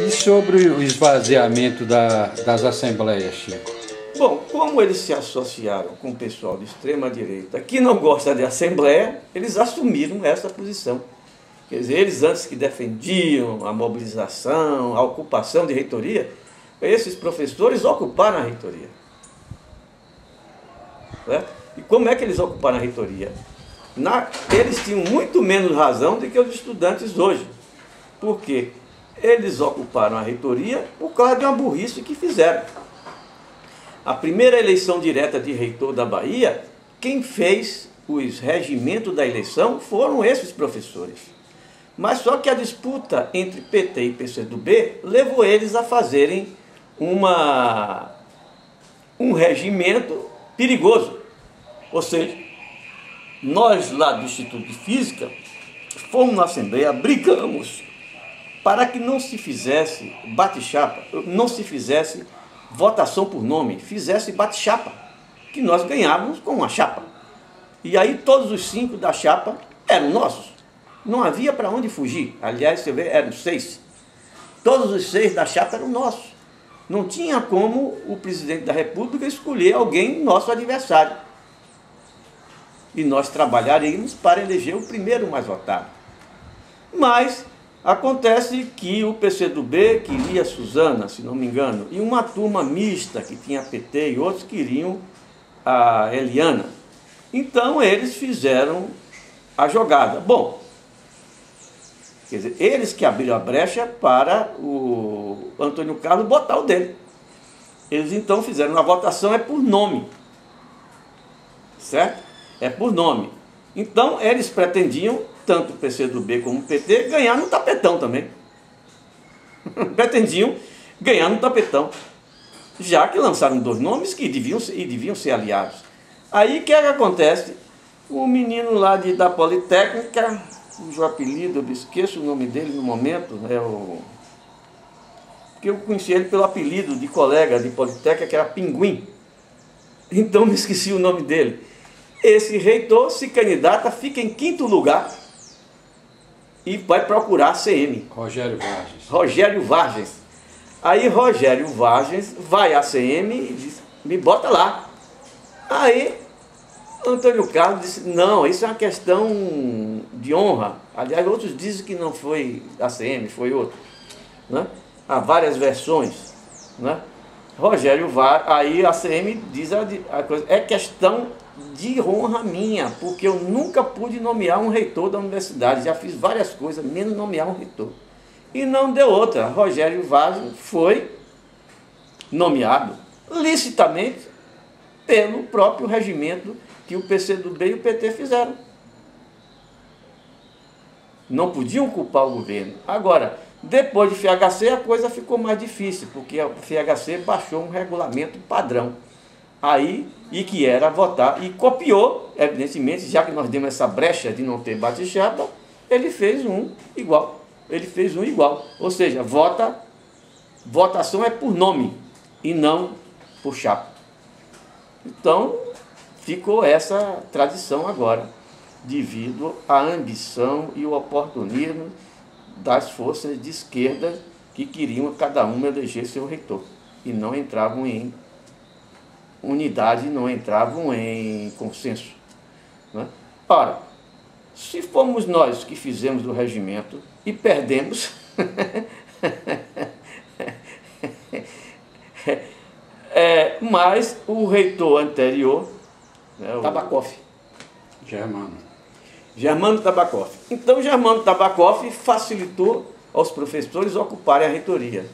E sobre o esvaziamento das assembleias, Chico? Bom, como eles se associaram com o pessoal de extrema-direita que não gosta de assembleia, eles assumiram essa posição. Quer dizer, eles antes que defendiam a mobilização, a ocupação de reitoria, esses professores ocuparam a reitoria. Certo? E como é que eles ocuparam a reitoria? Eles tinham muito menos razão do que os estudantes hoje. Por quê? Eles ocuparam a reitoria por causa de uma burrice que fizeram. A primeira eleição direta de reitor da Bahia, quem fez os regimentos da eleição foram esses professores. Mas só que a disputa entre PT e PCdoB levou eles a fazerem um regimento perigoso. Ou seja, nós lá do Instituto de Física fomos na Assembleia, brigamos para que não se fizesse bate-chapa, não se fizesse votação por nome, fizesse bate-chapa, que nós ganhávamos com uma chapa. E aí todos os 5 da chapa eram nossos. Não havia para onde fugir. Aliás, você vê, eram 6. Todos os 6 da chapa eram nossos. Não tinha como o presidente da República escolher alguém nosso adversário. E nós trabalharíamos para eleger o primeiro mais votado. Mas acontece que o PCdoB queria Suzana, se não me engano, e uma turma mista que tinha PT e outros queriam a Eliana. Então eles fizeram a jogada. Bom, quer dizer, eles que abriram a brecha para o Antônio Carlos botar o dele. Eles então fizeram a votação, é por nome. Certo? É por nome. Então eles pretendiam, tanto o PCdoB como o PT, ganhar no tapetão também. Pretendiam ganhar no tapetão. Já que lançaram 2 nomes que deviam ser aliados. Aí o que é que acontece? O menino lá da Politécnica, cujo apelido, eu esqueço o nome dele no momento, porque eu conheci ele pelo apelido de colega de Politécnica, que era Pinguim. Então me esqueci o nome dele. Esse reitor se candidata, fica em 5º lugar e vai procurar a CM. Rogério Vargas. Rogério Vargas. Aí Rogério Vargas vai à CM e diz, me bota lá. Aí Antônio Carlos disse, não, isso é uma questão de honra. Aliás, outros dizem que não foi a CM, foi outro. Né? Há várias versões. Né? Rogério Vargas, aí a CM diz a coisa, é questão de honra minha, porque eu nunca pude nomear um reitor da universidade, já fiz várias coisas, menos nomear um reitor. E não deu outra. Rogério Vargas foi nomeado licitamente pelo próprio regimento que o PCdoB e o PT fizeram. Não podiam culpar o governo. Agora, depois de FHC, a coisa ficou mais difícil, porque o FHC baixou um regulamento padrão. Aí, e que era votar, e copiou, evidentemente, já que nós demos essa brecha de não ter bate-chapa, ele fez um igual. Ele fez um igual. Ou seja, votação é por nome e não por chapa. Então, ficou essa tradição agora, devido à ambição e o oportunismo das forças de esquerda que queriam cada uma eleger seu reitor e não entravam em unidade, não entravam em consenso. Né? Ora, se fomos nós que fizemos o regimento e perdemos, mas o reitor anterior, né, Tabakoff. Germano Tabakoff. Então, Germano Tabakoff facilitou aos professores ocuparem a reitoria.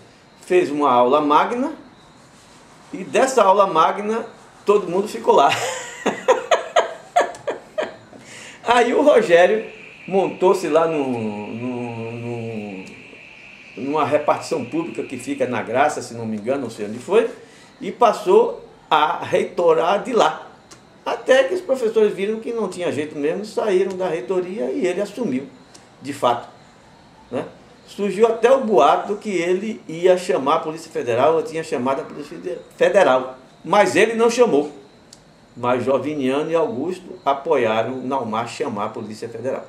Fez uma aula magna e dessa aula magna todo mundo ficou lá. Aí o Rogério montou-se lá numa repartição pública que fica na Graça, se não me engano, não sei onde foi, e passou a reitorar de lá. Até que os professores viram que não tinha jeito mesmo, saíram da reitoria e ele assumiu, de fato. Né? Surgiu até o boato que ele ia chamar a Polícia Federal, ou tinha chamado a Polícia Federal, mas ele não chamou. Mas Joviniano e Augusto apoiaram Naumar chamar a Polícia Federal.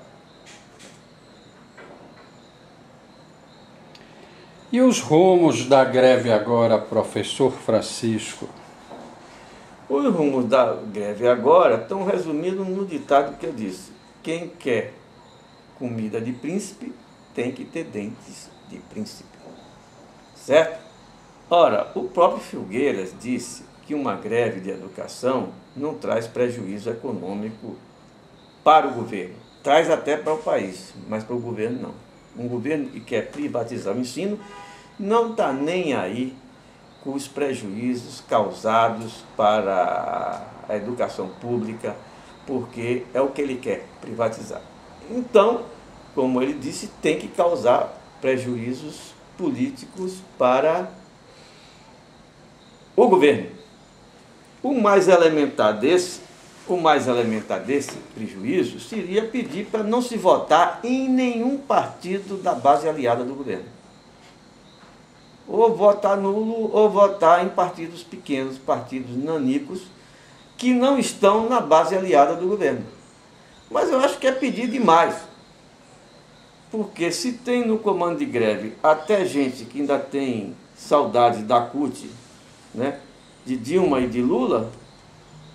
E os rumos da greve agora, professor Francisco? Os rumos da greve agora estão resumidos no ditado que eu disse: quem quer comida de príncipe tem que ter dentes de príncipe. Certo? Ora, o próprio Filgueiras disse que uma greve de educação não traz prejuízo econômico para o governo. Traz até para o país, mas para o governo não. Um governo que quer privatizar o ensino não está nem aí com os prejuízos causados para a educação pública, porque é o que ele quer, privatizar. Então, como ele disse, tem que causar prejuízos políticos para o governo. O mais elementar desse prejuízo seria pedir para não se votar em nenhum partido da base aliada do governo. Ou votar nulo, ou votar em partidos pequenos, partidos nanicos, que não estão na base aliada do governo. Mas eu acho que é pedir demais. Porque se tem no comando de greve até gente que ainda tem saudades da CUT, né, de Dilma e de Lula,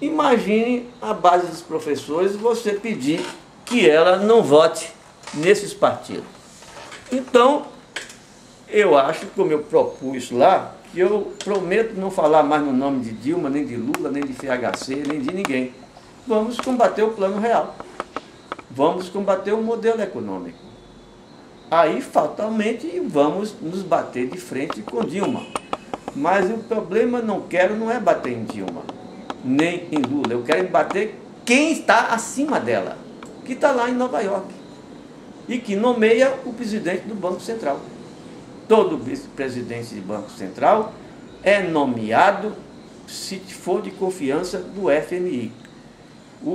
imagine a base dos professores você pedir que ela não vote nesses partidos. Então, eu acho, como eu propus lá, que eu prometo não falar mais no nome de Dilma, nem de Lula, nem de FHC, nem de ninguém. Vamos combater o plano real. Vamos combater o modelo econômico. Aí, fatalmente, vamos nos bater de frente com Dilma. Mas o problema não é bater em Dilma, nem em Lula. Eu quero bater quem está acima dela, que está lá em Nova York, e que nomeia o presidente do Banco Central. Todo vice-presidente do Banco Central é nomeado, se for de confiança, do FMI.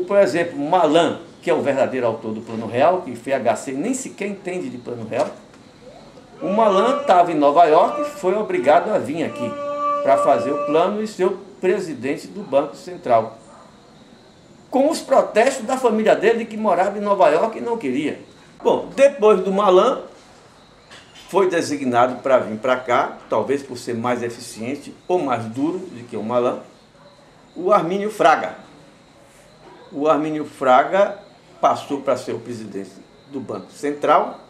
Por exemplo, Malan, que é o verdadeiro autor do Plano Real, que FHC nem sequer entende de Plano Real, o Malan estava em Nova York e foi obrigado a vir aqui para fazer o plano e ser o presidente do Banco Central. Com os protestos da família dele, que morava em Nova York e não queria. Bom, depois do Malan, foi designado para vir para cá, talvez por ser mais eficiente ou mais duro do que o Malan, o Armínio Fraga. O Armínio Fraga passou para ser o presidente do Banco Central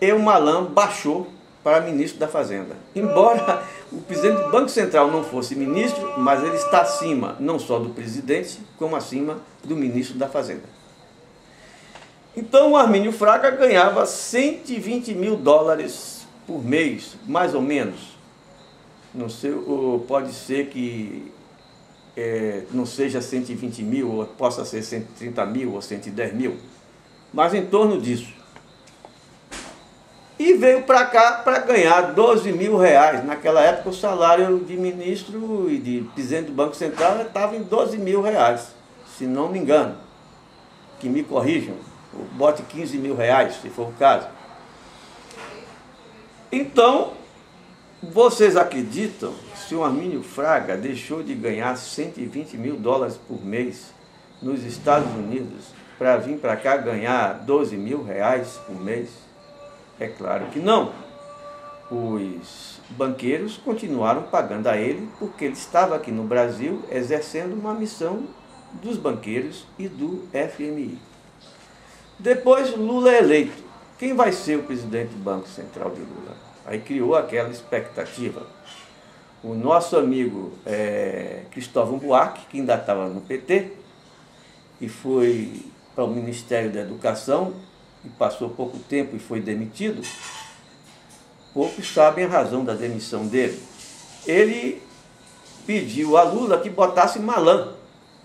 e o Malan baixou para ministro da Fazenda. Embora o presidente do Banco Central não fosse ministro, mas ele está acima não só do presidente, como acima do ministro da Fazenda. Então o Armínio Fraga ganhava 120 mil dólares por mês, mais ou menos. Não sei, pode ser que não seja 120 mil, ou possa ser 130 mil ou 110 mil, mas em torno disso. E veio para cá para ganhar 12 mil reais. Naquela época o salário de ministro e de presidente do Banco Central estava em 12 mil reais, se não me engano. Que me corrijam, bote 15 mil reais, se for o caso. Então, vocês acreditam, se o Armínio Fraga deixou de ganhar 120 mil dólares por mês nos Estados Unidos para vir para cá ganhar 12 mil reais por mês? É claro que não. Os banqueiros continuaram pagando a ele porque ele estava aqui no Brasil exercendo uma missão dos banqueiros e do FMI. Depois Lula é eleito. Quem vai ser o presidente do Banco Central de Lula? Aí criou aquela expectativa. O nosso amigo Cristóvão Buarque, que ainda estava no PT, e foi para o Ministério da Educação, e passou pouco tempo e foi demitido, poucos sabem a razão da demissão dele. Ele pediu a Lula que botasse Malan,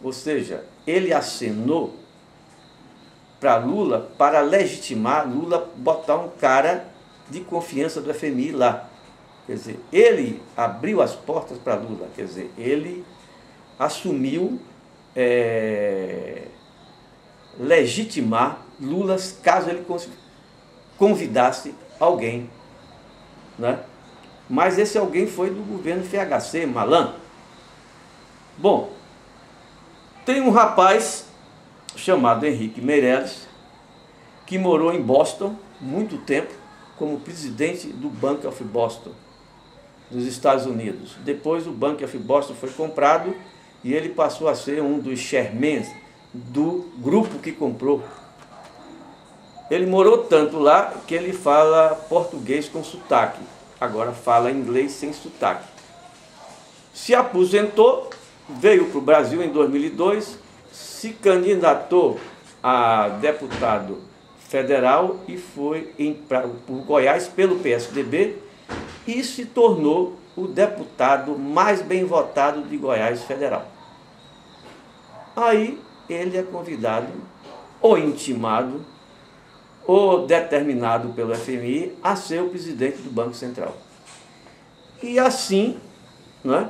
ou seja, ele acenou para Lula para legitimar Lula botar um cara de confiança do FMI lá. Quer dizer, ele abriu as portas para Lula, quer dizer, ele assumiu legitimar Lula caso ele convidasse alguém, né? Mas esse alguém foi do governo FHC, Malan. Bom, tem um rapaz chamado Henrique Meirelles, que morou em Boston muito tempo, como presidente do Bank of Boston, dos Estados Unidos. Depois o Bank of Boston foi comprado e ele passou a ser um dos chairmans do grupo que comprou. Ele morou tanto lá que ele fala português com sotaque, agora fala inglês sem sotaque. Se aposentou, veio para o Brasil em 2002, se candidatou a deputado federal e foi por Goiás pelo PSDB e se tornou o deputado mais bem votado de Goiás Federal. Aí ele é convidado, ou intimado, ou determinado pelo FMI a ser o presidente do Banco Central. E assim, né,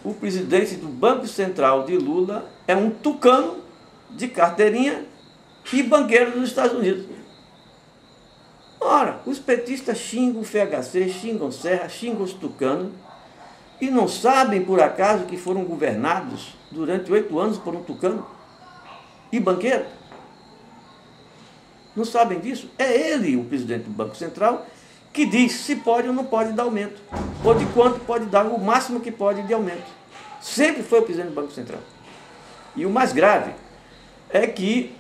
o presidente do Banco Central de Lula é um tucano de carteirinha e banqueiro dos Estados Unidos. Ora, os petistas xingam o FHC, xingam Serra, xingam os tucanos e não sabem, por acaso, que foram governados durante 8 anos por um tucano e banqueiro? Não sabem disso? É ele, o presidente do Banco Central, que diz se pode ou não pode dar aumento, ou de quanto pode dar, o máximo que pode de aumento. Sempre foi o presidente do Banco Central. E o mais grave é que,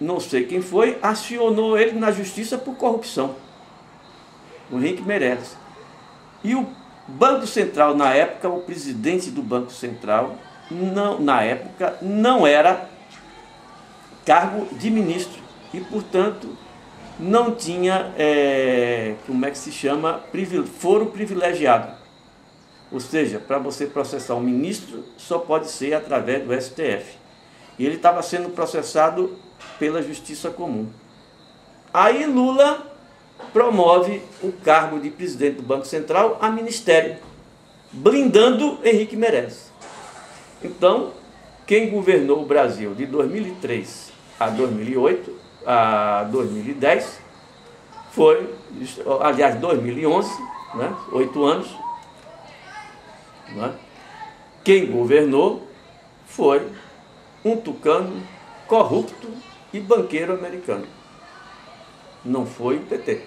não sei quem foi, acionou ele na justiça por corrupção. O Henrique Meirelles. E o Banco Central, na época, o presidente do Banco Central, na época, não era cargo de ministro. E, portanto, não tinha, como é que se chama, foro privilegiado. Ou seja, para você processar um ministro, só pode ser através do STF. E ele estava sendo processado pela Justiça Comum. Aí Lula promove o cargo de presidente do Banco Central a ministério, blindando Henrique Meirelles. Então, quem governou o Brasil de 2003 a 2008, a 2010, foi, aliás, 2011, né, 8 anos, né, quem governou foi um tucano corrupto e banqueiro americano. Não foi o PT.